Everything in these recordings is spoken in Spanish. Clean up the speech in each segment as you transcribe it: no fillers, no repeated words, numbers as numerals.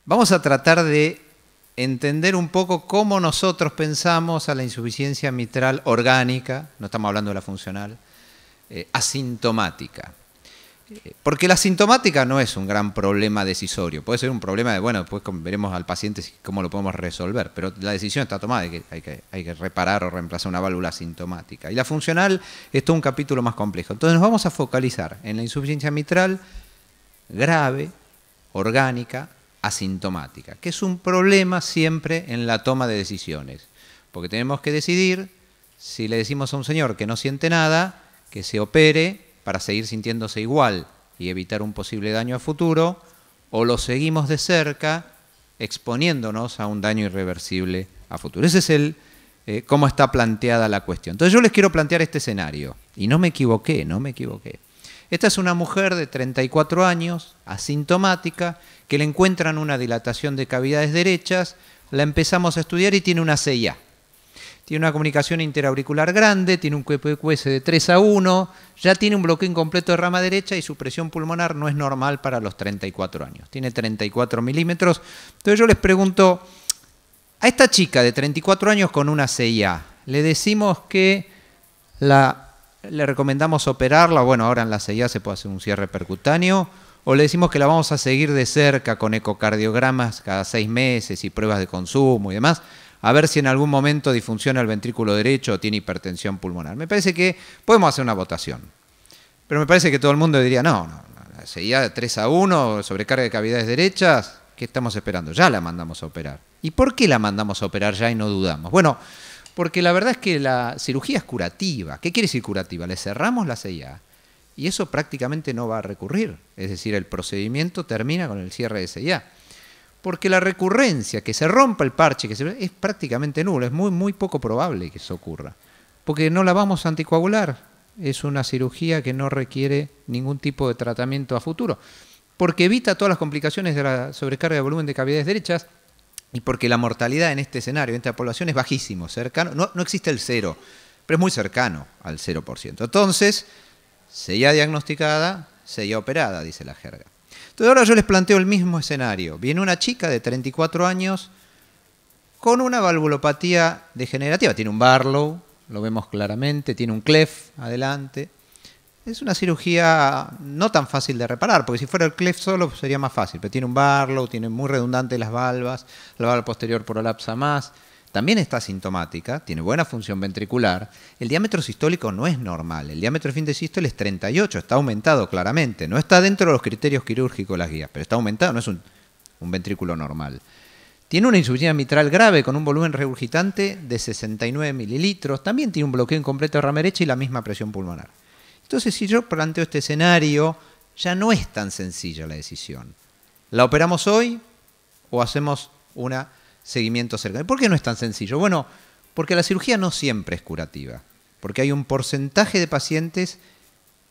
Vamos a tratar de entender un poco cómo nosotros pensamos a la insuficiencia mitral orgánica, no estamos hablando de la funcional, asintomática. Porque la asintomática no es un gran problema decisorio, puede ser un problema de, bueno, después veremos al paciente cómo lo podemos resolver, pero la decisión está tomada de que hay que reparar o reemplazar una válvula asintomática. Y la funcional es todo un capítulo más complejo. Entonces nos vamos a focalizar en la insuficiencia mitral grave, orgánica, asintomática, que es un problema siempre en la toma de decisiones, porque tenemos que decidir si le decimos a un señor que no siente nada, que se opere para seguir sintiéndose igual y evitar un posible daño a futuro, o lo seguimos de cerca exponiéndonos a un daño irreversible a futuro. Ese es cómo está planteada la cuestión. Entonces yo les quiero plantear este escenario, y no me equivoqué. Esta es una mujer de 34 años, asintomática, que le encuentran una dilatación de cavidades derechas, la empezamos a estudiar y tiene una CIA. Tiene una comunicación interauricular grande, tiene un QPQS de 3:1, ya tiene un bloqueo incompleto de rama derecha y su presión pulmonar no es normal para los 34 años. Tiene 34 milímetros. Entonces yo les pregunto, a esta chica de 34 años con una CIA, ¿le decimos que le recomendamos operarla? Bueno, ahora en la CIA se puede hacer un cierre percutáneo. ¿O le decimos que la vamos a seguir de cerca con ecocardiogramas cada 6 meses y pruebas de consumo y demás, a ver si en algún momento disfunciona el ventrículo derecho o tiene hipertensión pulmonar? Me parece que podemos hacer una votación, pero me parece que todo el mundo diría, no, seguía 3:1, sobrecarga de cavidades derechas, ¿qué estamos esperando? Ya la mandamos a operar. ¿Y por qué la mandamos a operar ya y no dudamos? Bueno, porque la verdad es que la cirugía es curativa. ¿Qué quiere decir curativa? Le cerramos la CIA y eso prácticamente no va a recurrir. Es decir, el procedimiento termina con el cierre de CIA. Porque la recurrencia, que se rompa el parche, es prácticamente nulo, es muy poco probable que eso ocurra. Porque no la vamos a anticoagular, es una cirugía que no requiere ningún tipo de tratamiento a futuro. Porque evita todas las complicaciones de la sobrecarga de volumen de cavidades derechas y porque la mortalidad en este escenario, en esta población, es bajísimo, cercano, no existe el 0, pero es muy cercano al 0%. Entonces, CIA diagnosticada, CIA operada, dice la jerga. Entonces ahora yo les planteo el mismo escenario. Viene una chica de 34 años con una valvulopatía degenerativa. Tiene un Barlow, lo vemos claramente, tiene un clef adelante. Es una cirugía no tan fácil de reparar, porque si fuera el clef solo sería más fácil, pero tiene un Barlow, tiene muy redundante las valvas, la valva posterior prolapsa más. También está asintomática, tiene buena función ventricular. El diámetro sistólico no es normal. El diámetro de fin de sístole es 38, está aumentado claramente. No está dentro de los criterios quirúrgicos las guías, pero está aumentado, no es un ventrículo normal. Tiene una insuficiencia mitral grave con un volumen regurgitante de 69 mililitros. También tiene un bloqueo incompleto de rama derecha y la misma presión pulmonar. Entonces, si yo planteo este escenario, ya no es tan sencilla la decisión. ¿La operamos hoy o hacemos una seguimiento cercano? ¿Por qué no es tan sencillo? Bueno, porque la cirugía no siempre es curativa, porque hay un porcentaje de pacientes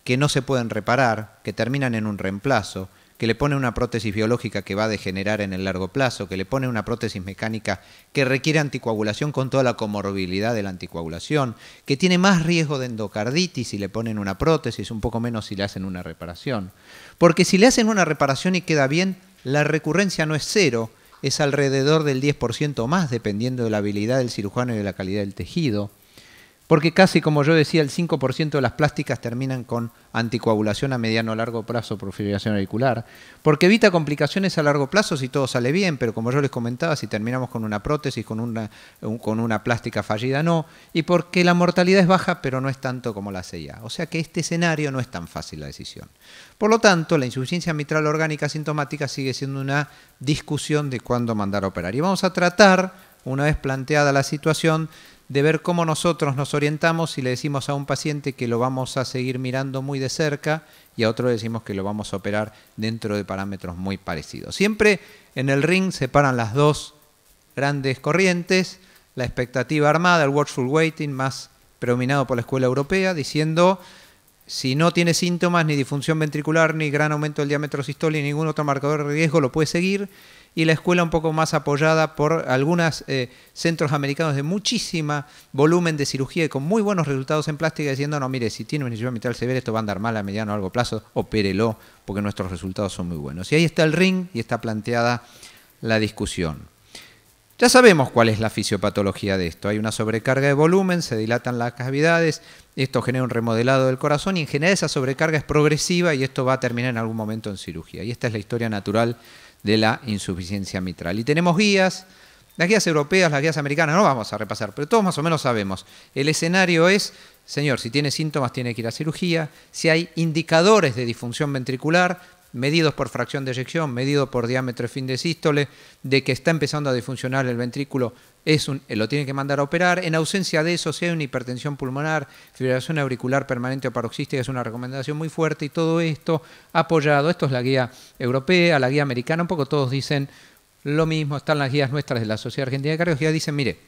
que no se pueden reparar, que terminan en un reemplazo, que le ponen una prótesis biológica que va a degenerar en el largo plazo, que le ponen una prótesis mecánica que requiere anticoagulación con toda la comorbilidad de la anticoagulación, que tiene más riesgo de endocarditis si le ponen una prótesis, un poco menos si le hacen una reparación. Porque si le hacen una reparación y queda bien, la recurrencia no es 0, es alrededor del 10% o más, dependiendo de la habilidad del cirujano y de la calidad del tejido. Porque casi, como yo decía, el 5% de las plásticas terminan con anticoagulación a mediano o largo plazo por fibrilación auricular. Porque evita complicaciones a largo plazo si todo sale bien, pero como yo les comentaba, si terminamos con una prótesis, con una plástica fallida, no. Y porque la mortalidad es baja, pero no es tanto como la CIA. O sea que este escenario no es tan fácil la decisión. Por lo tanto, la insuficiencia mitral orgánica asintomática sigue siendo una discusión de cuándo mandar a operar. Y vamos a tratar, una vez planteada la situación, de ver cómo nosotros nos orientamos si le decimos a un paciente que lo vamos a seguir mirando muy de cerca y a otro le decimos que lo vamos a operar dentro de parámetros muy parecidos. Siempre en el ring se paran las dos grandes corrientes, la expectativa armada, el watchful waiting, más predominado por la escuela europea, diciendo si no tiene síntomas, ni disfunción ventricular, ni gran aumento del diámetro sistólico, ni ningún otro marcador de riesgo, lo puede seguir. Y la escuela un poco más apoyada por algunos centros americanos de muchísimo volumen de cirugía y con muy buenos resultados en plástica, diciendo, no, mire, si tiene una insuficiencia mitral severa, esto va a andar mal a mediano o largo plazo, opérelo, porque nuestros resultados son muy buenos. Y ahí está el ring y está planteada la discusión. Ya sabemos cuál es la fisiopatología de esto. Hay una sobrecarga de volumen, se dilatan las cavidades, esto genera un remodelado del corazón y en general esa sobrecarga es progresiva y esto va a terminar en algún momento en cirugía. Y esta es la historia natural de la insuficiencia mitral. Y tenemos guías, las guías europeas, las guías americanas, no vamos a repasar, pero todos más o menos sabemos. El escenario es, señor, si tiene síntomas tiene que ir a cirugía, si hay indicadores de disfunción ventricular, medidos por fracción de eyección, medido por diámetro de fin de sístole, de que está empezando a disfuncionar el ventrículo, lo tiene que mandar a operar. En ausencia de eso, si hay una hipertensión pulmonar, fibrilación auricular permanente o paroxística, es una recomendación muy fuerte y todo esto apoyado. Esto es la guía europea, la guía americana, un poco todos dicen lo mismo, están las guías nuestras de la Sociedad Argentina de Cardiología, dicen, mire,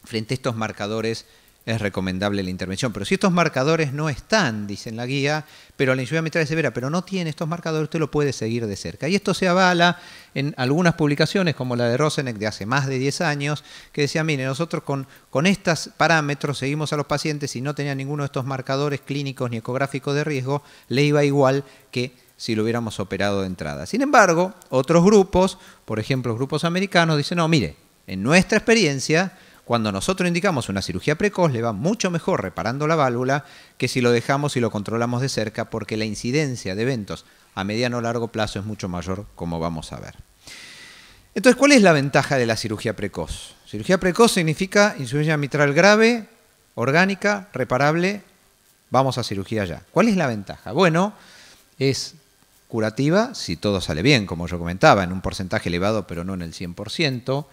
frente a estos marcadores es recomendable la intervención. Pero si estos marcadores no están, dice en la guía, pero la insuficiencia mitral es severa, pero no tiene estos marcadores, usted lo puede seguir de cerca. Y esto se avala en algunas publicaciones, como la de Roseneck de hace más de 10 años, que decía, mire, nosotros con estos parámetros seguimos a los pacientes y no tenía ninguno de estos marcadores clínicos ni ecográficos de riesgo, le iba igual que si lo hubiéramos operado de entrada. Sin embargo, otros grupos, por ejemplo, grupos americanos, dicen, no, mire, en nuestra experiencia, cuando nosotros indicamos una cirugía precoz, le va mucho mejor reparando la válvula que si lo dejamos y lo controlamos de cerca, porque la incidencia de eventos a mediano o largo plazo es mucho mayor, como vamos a ver. Entonces, ¿cuál es la ventaja de la cirugía precoz? Cirugía precoz significa insuficiencia mitral grave, orgánica, reparable, vamos a cirugía ya. ¿Cuál es la ventaja? Bueno, es curativa, si todo sale bien, como yo comentaba, en un porcentaje elevado, pero no en el 100%.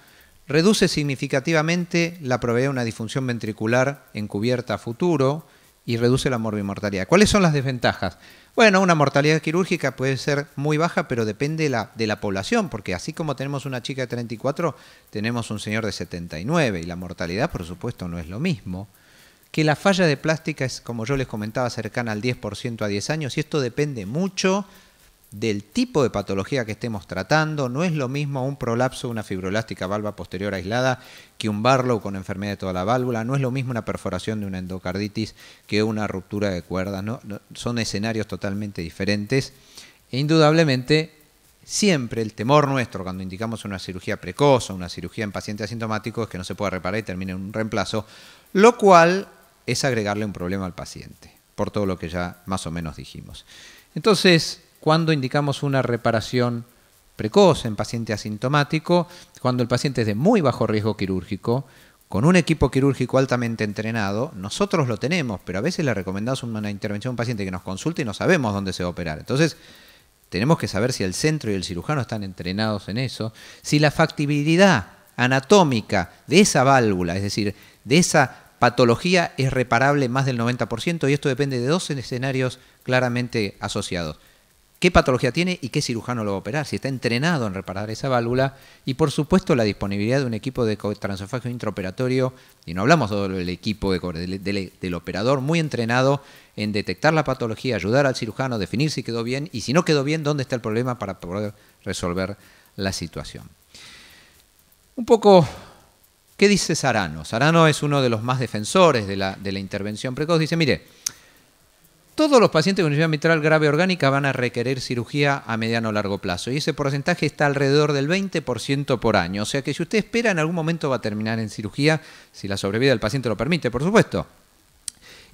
Reduce significativamente la probabilidad de una disfunción ventricular encubierta a futuro y reduce la morbimortalidad. ¿Cuáles son las desventajas? Bueno, una mortalidad quirúrgica puede ser muy baja, pero depende de la población, porque así como tenemos una chica de 34, tenemos un señor de 79 y la mortalidad, por supuesto, no es lo mismo. Que la falla de plástica es, como yo les comentaba, cercana al 10% a 10 años y esto depende mucho del tipo de patología que estemos tratando. No es lo mismo un prolapso, una fibroelástica valva posterior aislada, que un Barlow con enfermedad de toda la válvula. No es lo mismo una perforación de una endocarditis que una ruptura de cuerdas. Son escenarios totalmente diferentes. E indudablemente, siempre el temor nuestro cuando indicamos una cirugía precoz o una cirugía en paciente asintomático es que no se pueda reparar y termine en un reemplazo, lo cual es agregarle un problema al paciente, por todo lo que ya más o menos dijimos. Entonces, cuando indicamos una reparación precoz en paciente asintomático, cuando el paciente es de muy bajo riesgo quirúrgico, con un equipo quirúrgico altamente entrenado, nosotros lo tenemos, pero a veces le recomendamos una intervención a un paciente que nos consulte y no sabemos dónde se va a operar. Entonces, tenemos que saber si el centro y el cirujano están entrenados en eso, si la factibilidad anatómica de esa válvula, es decir, de esa patología es reparable más del 90%, y esto depende de dos escenarios claramente asociados. ¿Qué patología tiene y qué cirujano lo va a operar? Si está entrenado en reparar esa válvula y, por supuesto, la disponibilidad de un equipo de transesofágico intraoperatorio, y no hablamos solo del equipo del operador, muy entrenado en detectar la patología, ayudar al cirujano, definir si quedó bien y si no quedó bien, dónde está el problema para poder resolver la situación. Un poco, ¿qué dice Sarano? Sarano es uno de los más defensores de la intervención precoz. Dice, mire, todos los pacientes con insuficiencia mitral grave orgánica van a requerir cirugía a mediano o largo plazo y ese porcentaje está alrededor del 20% por año. O sea que si usted espera, en algún momento va a terminar en cirugía, si la sobrevida del paciente lo permite, por supuesto.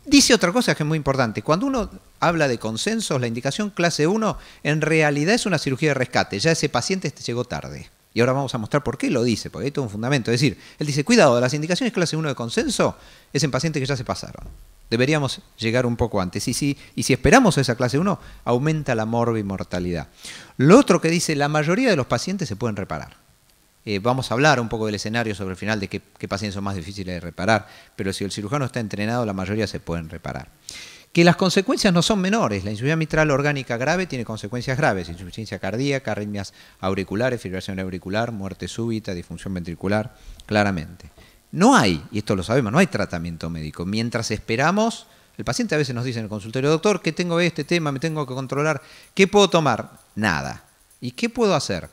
Dice otra cosa que es muy importante. Cuando uno habla de consensos, la indicación clase 1 en realidad es una cirugía de rescate. Ya ese paciente llegó tarde. Y ahora vamos a mostrar por qué lo dice, porque hay todo un fundamento. Es decir, él dice, cuidado, las indicaciones clase 1 de consenso es en pacientes que ya se pasaron. Deberíamos llegar un poco antes. Y si esperamos a esa clase 1, aumenta la morbimortalidad. Lo otro que dice, la mayoría de los pacientes se pueden reparar. Vamos a hablar un poco del escenario sobre el final de qué pacientes son más difíciles de reparar, pero si el cirujano está entrenado, la mayoría se pueden reparar. Que las consecuencias no son menores. La insuficiencia mitral orgánica grave tiene consecuencias graves: insuficiencia cardíaca, arritmias auriculares, fibrilación auricular, muerte súbita, disfunción ventricular, claramente. No hay, y esto lo sabemos, no hay tratamiento médico. Mientras esperamos, el paciente a veces nos dice en el consultorio, doctor, que tengo este tema, me tengo que controlar, ¿qué puedo tomar? Nada. ¿Y qué puedo hacer?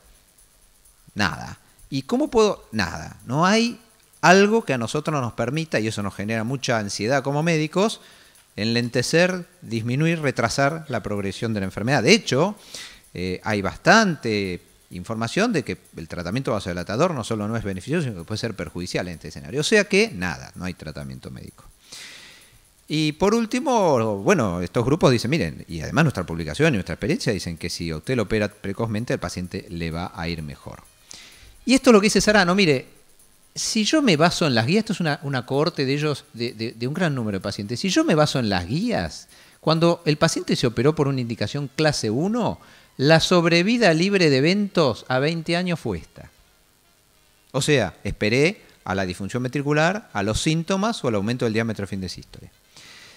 Nada. ¿Y cómo puedo? Nada. No hay algo que a nosotros nos permita, y eso nos genera mucha ansiedad como médicos, enlentecer, disminuir, retrasar la progresión de la enfermedad. De hecho, hay bastante información de que el tratamiento vasodilatador no solo no es beneficioso, sino que puede ser perjudicial en este escenario. O sea que nada, no hay tratamiento médico. Y por último, bueno, estos grupos dicen, miren, y además nuestra publicación y nuestra experiencia dicen que si usted lo opera precozmente, al paciente le va a ir mejor. Y esto es lo que dice Sarano, mire, si yo me baso en las guías, esto es una cohorte de ellos, de un gran número de pacientes, si yo me baso en las guías, cuando el paciente se operó por una indicación clase 1, la sobrevida libre de eventos a 20 años fue esta. O sea, esperé a la disfunción ventricular, a los síntomas o al aumento del diámetro de fin de sístole.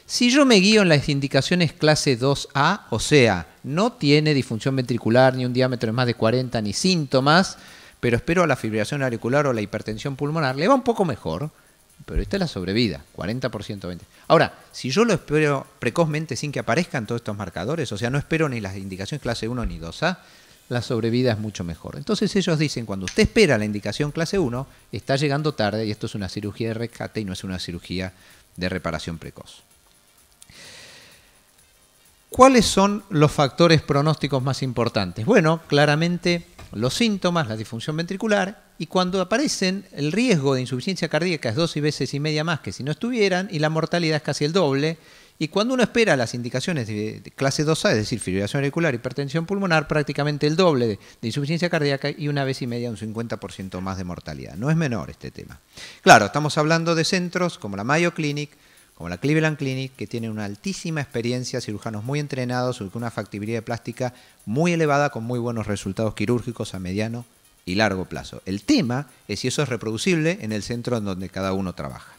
Si yo me guío en las indicaciones clase 2A, o sea, no tiene disfunción ventricular, ni un diámetro de más de 40, ni síntomas, pero espero a la fibrilación auricular o la hipertensión pulmonar, le va un poco mejor, pero esta es la sobrevida, 40%, 20%. Ahora, si yo lo espero precozmente sin que aparezcan todos estos marcadores, o sea, no espero ni las indicaciones clase 1 ni 2A, la sobrevida es mucho mejor. Entonces ellos dicen, cuando usted espera la indicación clase 1, está llegando tarde y esto es una cirugía de rescate y no es una cirugía de reparación precoz. ¿Cuáles son los factores pronósticos más importantes? Bueno, claramente los síntomas, la disfunción ventricular, y cuando aparecen el riesgo de insuficiencia cardíaca es 2 veces y media más que si no estuvieran, y la mortalidad es casi el doble, y cuando uno espera las indicaciones de clase 2A, es decir, fibrilación auricular, hipertensión pulmonar, prácticamente el doble de insuficiencia cardíaca y 1 vez y media, un 50% más de mortalidad. No es menor este tema. Claro, estamos hablando de centros como la Mayo Clinic, como la Cleveland Clinic, que tienen una altísima experiencia, cirujanos muy entrenados, con una factibilidad plástica muy elevada, con muy buenos resultados quirúrgicos a mediano y largo plazo. El tema es si eso es reproducible en el centro en donde cada uno trabaja.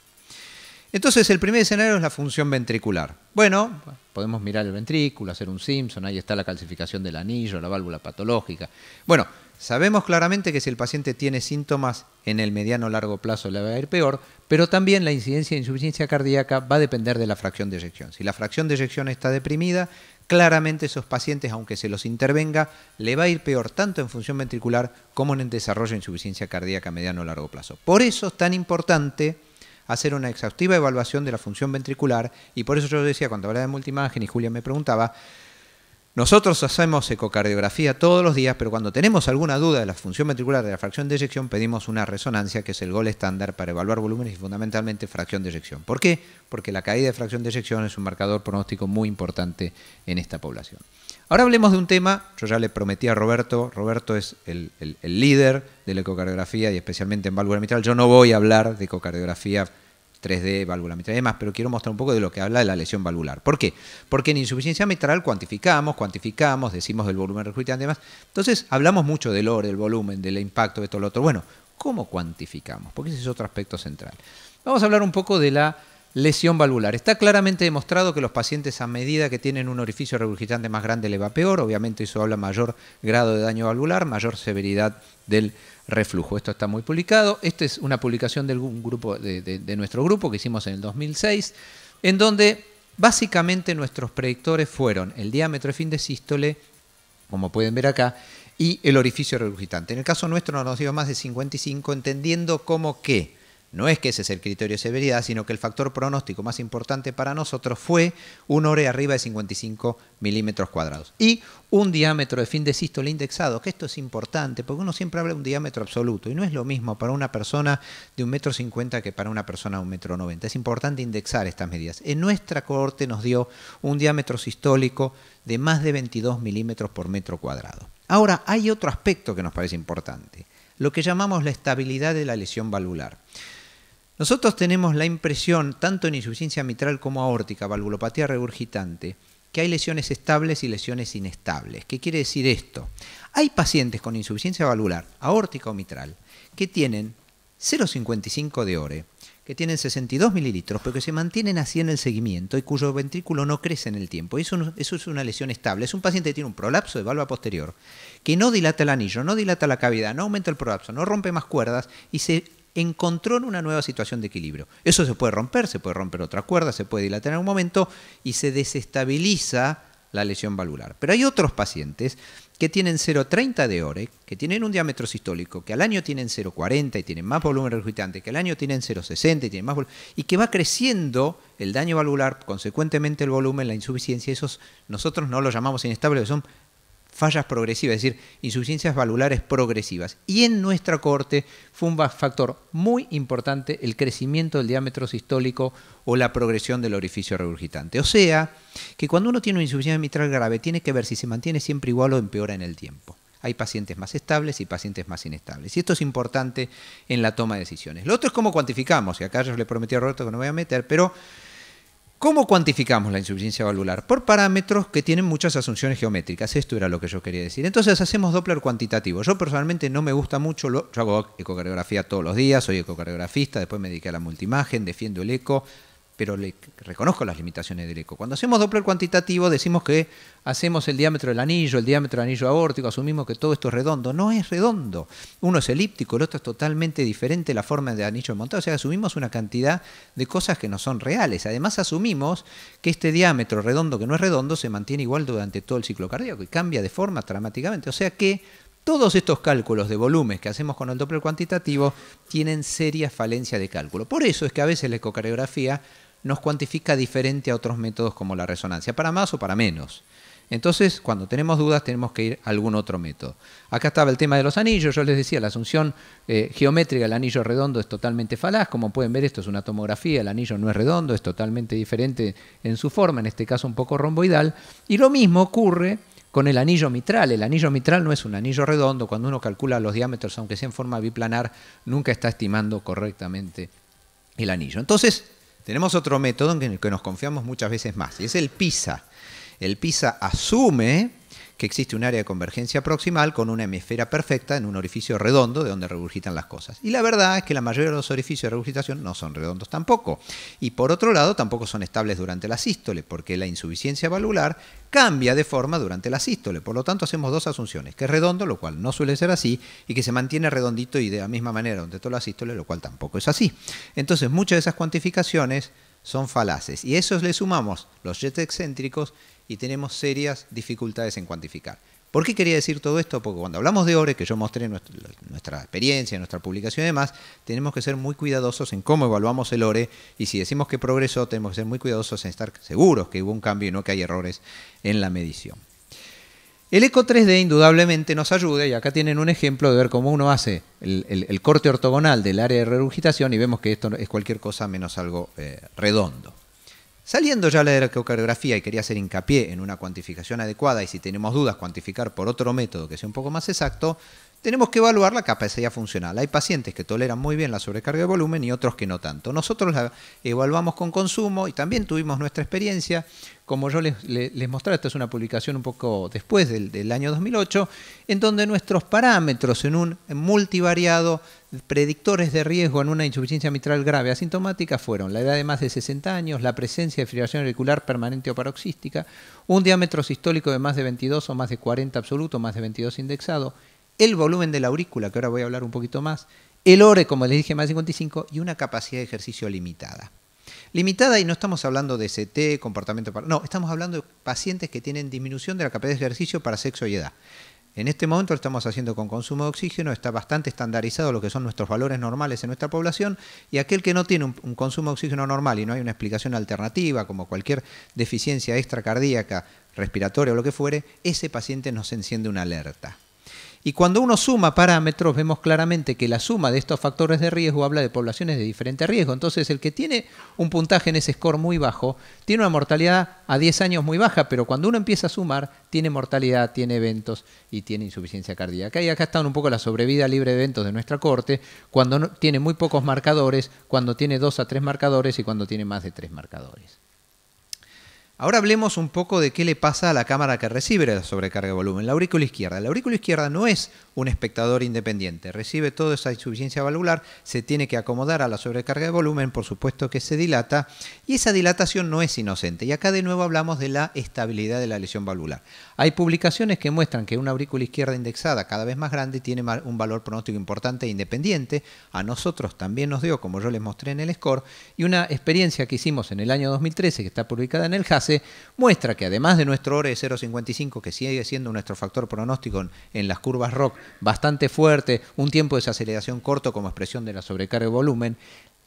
Entonces, el primer escenario es la función ventricular. Bueno, podemos mirar el ventrículo, hacer un Simpson, ahí está la calcificación del anillo, la válvula patológica. Bueno, sabemos claramente que si el paciente tiene síntomas en el mediano o largo plazo le va a ir peor, pero también la incidencia de insuficiencia cardíaca va a depender de la fracción de eyección. Si la fracción de eyección está deprimida, claramente esos pacientes, aunque se los intervenga, le va a ir peor tanto en función ventricular como en el desarrollo de insuficiencia cardíaca a mediano o largo plazo. Por eso es tan importante hacer una exhaustiva evaluación de la función ventricular, y por eso yo decía cuando hablaba de multiimagen y Julia me preguntaba, nosotros hacemos ecocardiografía todos los días, pero cuando tenemos alguna duda de la función ventricular de la fracción de eyección, pedimos una resonancia, que es el gol estándar para evaluar volúmenes y fundamentalmente fracción de eyección. ¿Por qué? Porque la caída de fracción de eyección es un marcador pronóstico muy importante en esta población. Ahora hablemos de un tema, yo ya le prometí a Roberto, Roberto es el líder de la ecocardiografía y especialmente en válvula mitral. Yo no voy a hablar de ecocardiografía 3D, válvula mitral y demás, pero quiero mostrar un poco de lo que habla de la lesión valvular. ¿Por qué? Porque en insuficiencia mitral cuantificamos, decimos del volumen regurgitante y demás. Entonces hablamos mucho del OR, del volumen, del impacto, de esto, lo otro. Bueno, ¿cómo cuantificamos? Porque ese es otro aspecto central. Vamos a hablar un poco de la lesión valvular. Está claramente demostrado que los pacientes, a medida que tienen un orificio regurgitante más grande, le va peor. Obviamente eso habla mayor grado de daño valvular, mayor severidad del reflujo. Esto está muy publicado. Esta es una publicación de nuestro grupo que hicimos en el 2006, en donde básicamente nuestros predictores fueron el diámetro de fin de sístole, como pueden ver acá, y el orificio regurgitante. En el caso nuestro nos dio más de 55, entendiendo como que no es que ese es el criterio de severidad, sino que el factor pronóstico más importante para nosotros fue un ORE arriba de 55 milímetros cuadrados. Y un diámetro de fin de sístole indexado, que esto es importante, porque uno siempre habla de un diámetro absoluto, y no es lo mismo para una persona de 1,50 m que para una persona de 1,90 m. Es importante indexar estas medidas. En nuestra cohorte nos dio un diámetro sistólico de más de 22 milímetros por metro cuadrado. Ahora, hay otro aspecto que nos parece importante, lo que llamamos la estabilidad de la lesión valvular. Nosotros tenemos la impresión, tanto en insuficiencia mitral como aórtica, valvulopatía regurgitante, que hay lesiones estables y lesiones inestables. ¿Qué quiere decir esto? Hay pacientes con insuficiencia valvular, aórtica o mitral, que tienen 0,55 de ORE, que tienen 62 mililitros, pero que se mantienen así en el seguimiento y cuyo ventrículo no crece en el tiempo. Eso es una lesión estable. Es un paciente que tiene un prolapso de válvula posterior, que no dilata el anillo, no dilata la cavidad, no aumenta el prolapso, no rompe más cuerdas y se encontró en una nueva situación de equilibrio. Eso se puede romper otra cuerda, se puede dilatar en un momento y se desestabiliza la lesión valvular. Pero hay otros pacientes que tienen 0,30 de ORE, que tienen un diámetro sistólico, que al año tienen 0,40 y tienen más volumen regurgitante, que al año tienen 0,60 y tienen más volumen, y que va creciendo el daño valvular, consecuentemente el volumen, la insuficiencia. Esos nosotros no los llamamos inestables, son fallas progresivas, es decir, insuficiencias valvulares progresivas. Y en nuestra corte fue un factor muy importante el crecimiento del diámetro sistólico o la progresión del orificio regurgitante. O sea, que cuando uno tiene una insuficiencia mitral grave, tiene que ver si se mantiene siempre igual o empeora en el tiempo. Hay pacientes más estables y pacientes más inestables. Y esto es importante en la toma de decisiones. Lo otro es cómo cuantificamos, y acá yo le prometí a Roberto que no me voy a meter, pero ¿cómo cuantificamos la insuficiencia valvular? Por parámetros que tienen muchas asunciones geométricas. Esto era lo que yo quería decir. Entonces hacemos Doppler cuantitativo. Yo personalmente no me gusta mucho, yo hago ecocardiografía todos los días, soy ecocardiografista, después me dediqué a la multiimagen, defiendo el eco, pero le reconozco las limitaciones del eco. Cuando hacemos Doppler cuantitativo decimos que hacemos el diámetro del anillo aórtico, asumimos que todo esto es redondo. No es redondo. Uno es elíptico, el otro es totalmente diferente la forma de anillo montado. O sea, asumimos una cantidad de cosas que no son reales. Además asumimos que este diámetro redondo que no es redondo se mantiene igual durante todo el ciclo cardíaco y cambia de forma dramáticamente. O sea que todos estos cálculos de volumen que hacemos con el Doppler cuantitativo tienen serias falencias de cálculo. Por eso es que a veces la ecocardiografía nos cuantifica diferente a otros métodos como la resonancia, para más o para menos. Entonces, cuando tenemos dudas, tenemos que ir a algún otro método. Acá estaba el tema de los anillos. Yo les decía, la asunción geométrica del anillo redondo es totalmente falaz. Como pueden ver, esto es una tomografía. El anillo no es redondo, es totalmente diferente en su forma, en este caso un poco romboidal. Y lo mismo ocurre con el anillo mitral. El anillo mitral no es un anillo redondo. Cuando uno calcula los diámetros, aunque sea en forma biplanar, nunca está estimando correctamente el anillo. Entonces, tenemos otro método en el que nos confiamos muchas veces más, y es el PISA. El PISA asume que existe un área de convergencia proximal con una hemisfera perfecta en un orificio redondo de donde regurgitan las cosas. Y la verdad es que la mayoría de los orificios de regurgitación no son redondos tampoco. Y por otro lado, tampoco son estables durante la sístole, porque la insuficiencia valvular cambia de forma durante la sístole. Por lo tanto, hacemos dos asunciones, que es redondo, lo cual no suele ser así, y que se mantiene redondito y de la misma manera durante toda la sístole, lo cual tampoco es así. Entonces, muchas de esas cuantificaciones son falaces. Y a esos le sumamos los jets excéntricos y tenemos serias dificultades en cuantificar. ¿Por qué quería decir todo esto? Porque cuando hablamos de ORE, que yo mostré nuestra experiencia, nuestra publicación y demás, tenemos que ser muy cuidadosos en cómo evaluamos el ORE, y si decimos que progresó, tenemos que ser muy cuidadosos en estar seguros que hubo un cambio y no que hay errores en la medición. El eco 3D indudablemente nos ayuda, y acá tienen un ejemplo de ver cómo uno hace el corte ortogonal del área de regurgitación y vemos que esto es cualquier cosa menos algo redondo. Saliendo ya de la ecocardiografía, y quería hacer hincapié en una cuantificación adecuada, y si tenemos dudas, cuantificar por otro método que sea un poco más exacto, tenemos que evaluar la capacidad funcional. Hay pacientes que toleran muy bien la sobrecarga de volumen y otros que no tanto. Nosotros la evaluamos con consumo y también tuvimos nuestra experiencia. Como yo les mostré, esta es una publicación un poco después del año 2008, en donde nuestros parámetros en un multivariado predictores de riesgo en una insuficiencia mitral grave asintomática fueron la edad de más de 60 años, la presencia de fibrilación auricular permanente o paroxística, un diámetro sistólico de más de 22 o más de 40 absoluto, más de 22 indexado, el volumen de la aurícula, que ahora voy a hablar un poquito más, el ORE, como les dije, más de 55, y una capacidad de ejercicio limitada. Limitada, y no estamos hablando de CT, comportamiento... No, estamos hablando de pacientes que tienen disminución de la capacidad de ejercicio para sexo y edad. En este momento lo estamos haciendo con consumo de oxígeno, está bastante estandarizado lo que son nuestros valores normales en nuestra población, y aquel que no tiene un consumo de oxígeno normal y no hay una explicación alternativa, como cualquier deficiencia extracardíaca, respiratoria o lo que fuere, ese paciente nos enciende una alerta. Y cuando uno suma parámetros, vemos claramente que la suma de estos factores de riesgo habla de poblaciones de diferente riesgo. Entonces, el que tiene un puntaje en ese score muy bajo, tiene una mortalidad a 10 años muy baja, pero cuando uno empieza a sumar, tiene mortalidad, tiene eventos y tiene insuficiencia cardíaca. Y acá está un poco la sobrevida libre de eventos de nuestra corte, cuando tiene muy pocos marcadores, cuando tiene 2 a 3 marcadores y cuando tiene más de 3 marcadores. Ahora hablemos un poco de qué le pasa a la cámara que recibe la sobrecarga de volumen, la aurícula izquierda. La aurícula izquierda no es un espectador independiente, recibe toda esa insuficiencia valvular, se tiene que acomodar a la sobrecarga de volumen, por supuesto que se dilata, y esa dilatación no es inocente. Y acá de nuevo hablamos de la estabilidad de la lesión valvular. Hay publicaciones que muestran que una aurícula izquierda indexada cada vez más grande tiene un valor pronóstico importante e independiente. A nosotros también nos dio, como yo les mostré en el score, y una experiencia que hicimos en el año 2013, que está publicada en el JASE, muestra que además de nuestro ORE de 0,55, que sigue siendo nuestro factor pronóstico en las curvas ROC bastante fuerte, un tiempo de desaceleración corto como expresión de la sobrecarga de volumen,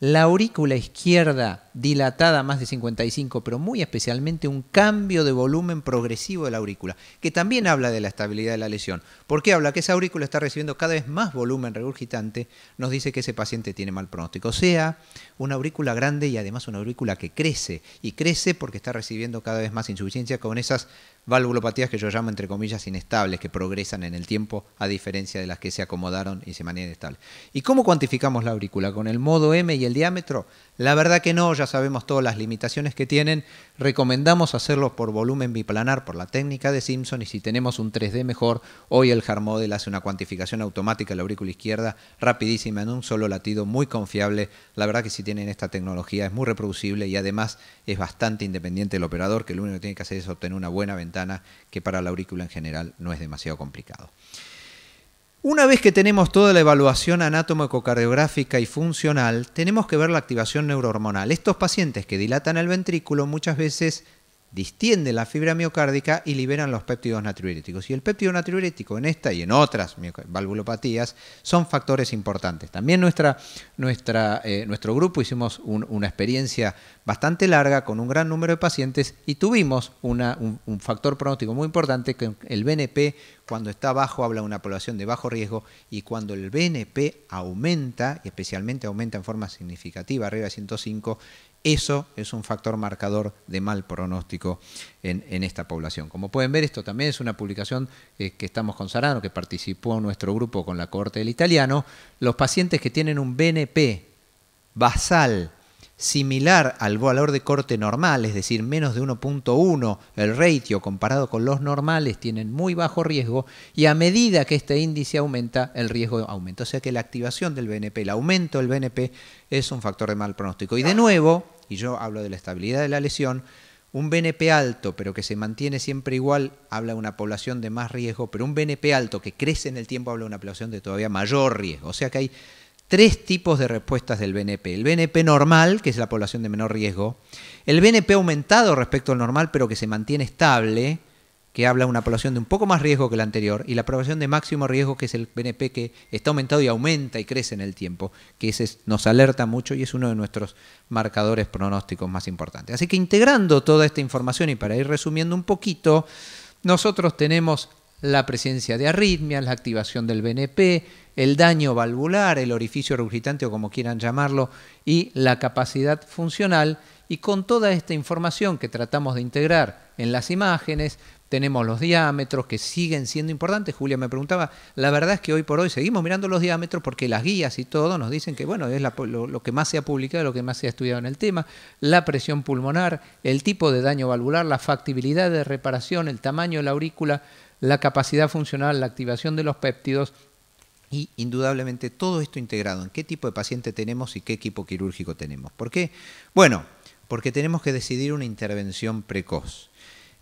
la aurícula izquierda dilatada más de 55, pero muy especialmente un cambio de volumen progresivo de la aurícula, que también habla de la estabilidad de la lesión. ¿Por qué habla? Que esa aurícula está recibiendo cada vez más volumen regurgitante, nos dice que ese paciente tiene mal pronóstico. O sea, una aurícula grande y además una aurícula que crece, y crece porque está recibiendo cada vez más insuficiencia con esas valvulopatías que yo llamo entre comillas inestables, que progresan en el tiempo a diferencia de las que se acomodaron y se mantienen estables. ¿Y cómo cuantificamos la aurícula? ¿Con el modo M y el diámetro? La verdad que no, ya sabemos todas las limitaciones que tienen. Recomendamos hacerlo por volumen biplanar, por la técnica de Simpson, y si tenemos un 3D mejor, hoy el Heart Model hace una cuantificación automática de la aurícula izquierda, rapidísima, en un solo latido, muy confiable. La verdad que si tienen esta tecnología es muy reproducible y además es bastante independiente del operador, que lo único que tiene que hacer es obtener una buena ventana, que para la aurícula en general no es demasiado complicado. Una vez que tenemos toda la evaluación anátomo-ecocardiográfica y funcional, tenemos que ver la activación neurohormonal. Estos pacientes que dilatan el ventrículo muchas veces distienden la fibra miocárdica y liberan los péptidos natriuréticos. Y el péptido natriurético en esta y en otras valvulopatías son factores importantes. También nuestro grupo hicimos una experiencia bastante larga con un gran número de pacientes y tuvimos un factor pronóstico muy importante, que el BNP cuando está bajo habla de una población de bajo riesgo, y cuando el BNP aumenta, y especialmente aumenta en forma significativa arriba de 105, eso es un factor marcador de mal pronóstico en esta población. Como pueden ver, esto también es una publicación que estamos con Sarano, que participó en nuestro grupo con la cohorte del italiano. Los pacientes que tienen un BNP basal similar al valor de corte normal, es decir, menos de 1.1 el ratio comparado con los normales, tienen muy bajo riesgo, y a medida que este índice aumenta, el riesgo aumenta. O sea que la activación del BNP, el aumento del BNP, es un factor de mal pronóstico. Y de nuevo, y yo hablo de la estabilidad de la lesión, un BNP alto, pero que se mantiene siempre igual, habla de una población de más riesgo, pero un BNP alto que crece en el tiempo habla de una población de todavía mayor riesgo. O sea que hay tres tipos de respuestas del BNP. El BNP normal, que es la población de menor riesgo. El BNP aumentado respecto al normal, pero que se mantiene estable, que habla de una población de un poco más riesgo que la anterior. Y la población de máximo riesgo, que es el BNP que está aumentado y aumenta y crece en el tiempo, que ese nos alerta mucho y es uno de nuestros marcadores pronósticos más importantes. Así que integrando toda esta información y para ir resumiendo un poquito, nosotros tenemos la presencia de arritmias, la activación del BNP, el daño valvular, el orificio regurgitante o como quieran llamarlo, y la capacidad funcional. Y con toda esta información que tratamos de integrar en las imágenes, tenemos los diámetros que siguen siendo importantes. Julia me preguntaba, la verdad es que hoy por hoy seguimos mirando los diámetros porque las guías y todo nos dicen que bueno, es lo que más se ha publicado, lo que más se ha estudiado en el tema, la presión pulmonar, el tipo de daño valvular, la factibilidad de reparación, el tamaño de la aurícula, la capacidad funcional, la activación de los péptidos y indudablemente todo esto integrado en qué tipo de paciente tenemos y qué equipo quirúrgico tenemos. ¿Por qué? Bueno, porque tenemos que decidir una intervención precoz.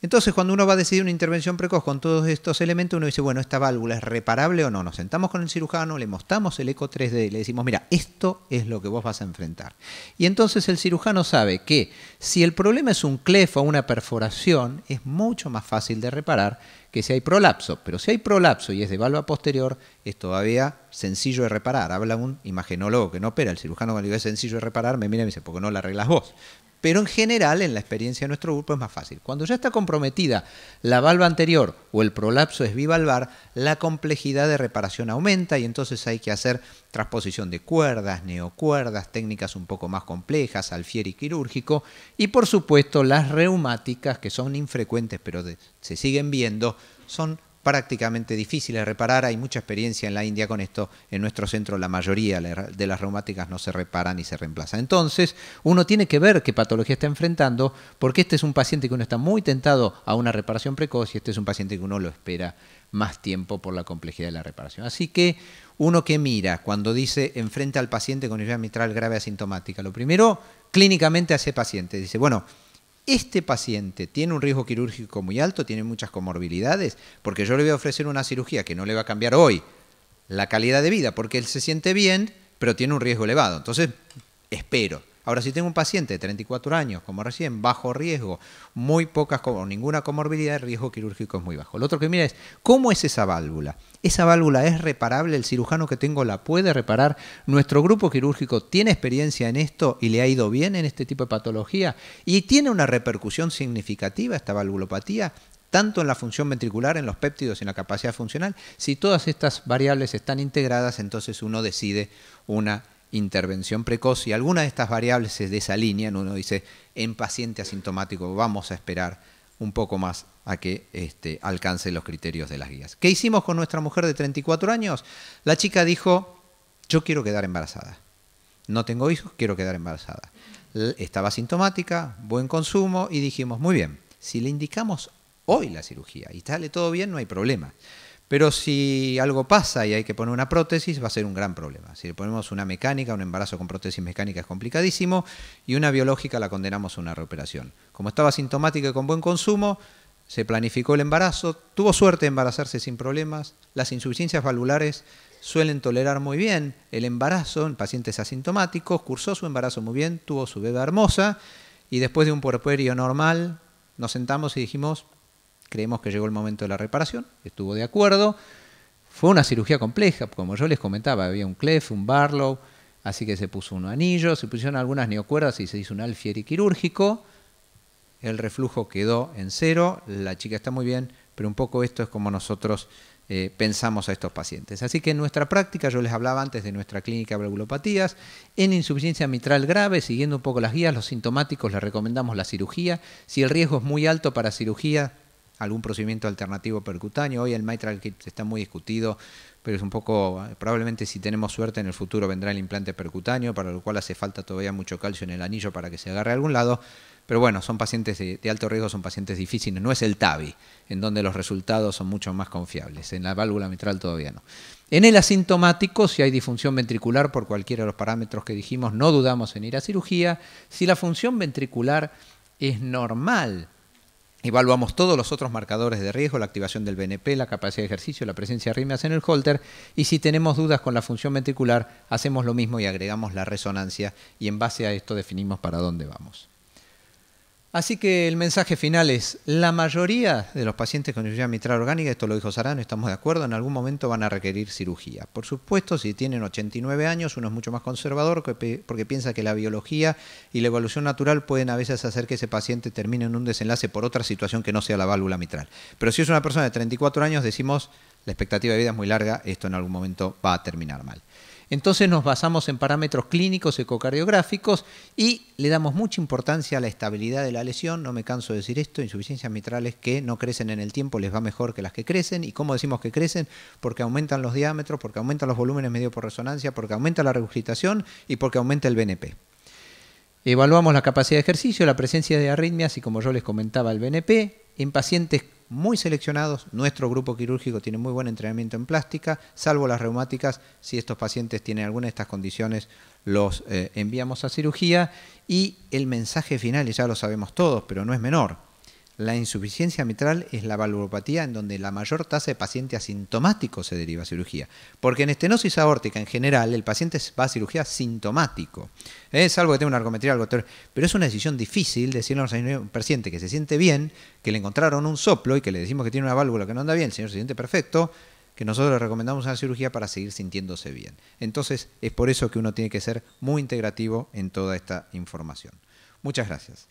Entonces, cuando uno va a decidir una intervención precoz con todos estos elementos, uno dice, bueno, ¿esta válvula es reparable o no? Nos sentamos con el cirujano, le mostramos el eco 3D y le decimos, mira, esto es lo que vos vas a enfrentar. Y entonces el cirujano sabe que si el problema es un clef o una perforación, es mucho más fácil de reparar que si hay prolapso. Pero si hay prolapso y es de valva posterior, es todavía sencillo de reparar. Habla un imagenólogo que no opera. El cirujano cuando le digo es sencillo de reparar, me mira y me dice, ¿por qué no la arreglas vos? Pero en general, en la experiencia de nuestro grupo es más fácil. Cuando ya está comprometida la valva anterior o el prolapso es bivalvar, la complejidad de reparación aumenta y entonces hay que hacer transposición de cuerdas, neocuerdas, técnicas un poco más complejas, alfieri quirúrgico y por supuesto las reumáticas, que son infrecuentes pero se siguen viendo, son prácticamente difíciles de reparar. Hay mucha experiencia en la India con esto. En nuestro centro la mayoría de las reumáticas no se reparan y se reemplazan. Entonces uno tiene que ver qué patología está enfrentando, porque este es un paciente que uno está muy tentado a una reparación precoz y este es un paciente que uno lo espera más tiempo por la complejidad de la reparación. Así que uno que mira cuando dice enfrenta al paciente con hernia mitral grave asintomática, lo primero clínicamente a ese paciente dice, bueno, este paciente tiene un riesgo quirúrgico muy alto, tiene muchas comorbilidades, porque yo le voy a ofrecer una cirugía que no le va a cambiar hoy la calidad de vida, porque él se siente bien, pero tiene un riesgo elevado. Entonces, espero. Ahora, si tengo un paciente de 34 años, como recién, bajo riesgo, muy pocas o ninguna comorbilidad, el riesgo quirúrgico es muy bajo. Lo otro que mira es, ¿cómo es esa válvula? ¿Esa válvula es reparable? ¿El cirujano que tengo la puede reparar? ¿Nuestro grupo quirúrgico tiene experiencia en esto y le ha ido bien en este tipo de patología? ¿Y tiene una repercusión significativa esta valvulopatía? Tanto en la función ventricular, en los péptidos y en la capacidad funcional. Si todas estas variables están integradas, entonces uno decide una intervención precoz. Si alguna de estas variables se desalinean, uno dice, en paciente asintomático vamos a esperar un poco más a que alcance los criterios de las guías. ¿Qué hicimos con nuestra mujer de 34 años? La chica dijo, yo quiero quedar embarazada. No tengo hijos, quiero quedar embarazada. Estaba asintomática, buen consumo, y dijimos, muy bien, si le indicamos hoy la cirugía y sale todo bien, no hay problema. Pero si algo pasa y hay que poner una prótesis, va a ser un gran problema. Si le ponemos una mecánica, un embarazo con prótesis mecánica es complicadísimo, y una biológica la condenamos a una reoperación. Como estaba asintomática y con buen consumo, se planificó el embarazo, tuvo suerte de embarazarse sin problemas. Las insuficiencias valvulares suelen tolerar muy bien el embarazo en pacientes asintomáticos, cursó su embarazo muy bien, tuvo su bebé hermosa, y después de un puerperio normal, nos sentamos y dijimos, creemos que llegó el momento de la reparación, estuvo de acuerdo. Fue una cirugía compleja, como yo les comentaba, había un clef, un Barlow, así que se puso un anillo, se pusieron algunas neocuerdas y se hizo un alfieri quirúrgico. El reflujo quedó en 0, la chica está muy bien, pero un poco esto es como nosotros pensamos a estos pacientes. Así que en nuestra práctica, yo les hablaba antes de nuestra clínica de valvulopatías, en insuficiencia mitral grave, siguiendo un poco las guías, los sintomáticos les recomendamos la cirugía. Si el riesgo es muy alto para cirugía, algún procedimiento alternativo percutáneo. Hoy el mitral kit está muy discutido, pero es un poco, probablemente si tenemos suerte en el futuro vendrá el implante percutáneo, para lo cual hace falta todavía mucho calcio en el anillo para que se agarre a algún lado. Pero bueno, son pacientes de alto riesgo, son pacientes difíciles. No es el TAVI, en donde los resultados son mucho más confiables. En la válvula mitral todavía no. En el asintomático, si hay disfunción ventricular por cualquiera de los parámetros que dijimos, no dudamos en ir a cirugía. Si la función ventricular es normal, evaluamos todos los otros marcadores de riesgo, la activación del BNP, la capacidad de ejercicio, la presencia de arritmias en el Holter, y si tenemos dudas con la función ventricular, hacemos lo mismo y agregamos la resonancia, y en base a esto definimos para dónde vamos. Así que el mensaje final es, la mayoría de los pacientes con insuficiencia mitral orgánica, esto lo dijo Sarano, estamos de acuerdo, en algún momento van a requerir cirugía. Por supuesto, si tienen 89 años, uno es mucho más conservador porque piensa que la biología y la evolución natural pueden a veces hacer que ese paciente termine en un desenlace por otra situación que no sea la válvula mitral. Pero si es una persona de 34 años, decimos, la expectativa de vida es muy larga, esto en algún momento va a terminar mal. Entonces nos basamos en parámetros clínicos ecocardiográficos y le damos mucha importancia a la estabilidad de la lesión. No me canso de decir esto, insuficiencias mitrales que no crecen en el tiempo les va mejor que las que crecen. ¿Y cómo decimos que crecen? Porque aumentan los diámetros, porque aumentan los volúmenes medios por resonancia, porque aumenta la regurgitación y porque aumenta el BNP. Evaluamos la capacidad de ejercicio, la presencia de arritmias y, como yo les comentaba, el BNP en pacientes muy seleccionados. Nuestro grupo quirúrgico tiene muy buen entrenamiento en plástica, salvo las reumáticas. Si estos pacientes tienen alguna de estas condiciones, los enviamos a cirugía. Y el mensaje final, y ya lo sabemos todos, pero no es menor, la insuficiencia mitral es la valvulopatía en donde la mayor tasa de pacientes asintomáticos se deriva a cirugía. Porque en estenosis aórtica, en general, el paciente va a cirugía sintomático. Salvo que tenga una argometría, pero es una decisión difícil decirle a un paciente que se siente bien, que le encontraron un soplo y que le decimos que tiene una válvula que no anda bien, el señor se siente perfecto, que nosotros le recomendamos una cirugía para seguir sintiéndose bien. Entonces, es por eso que uno tiene que ser muy integrativo en toda esta información. Muchas gracias.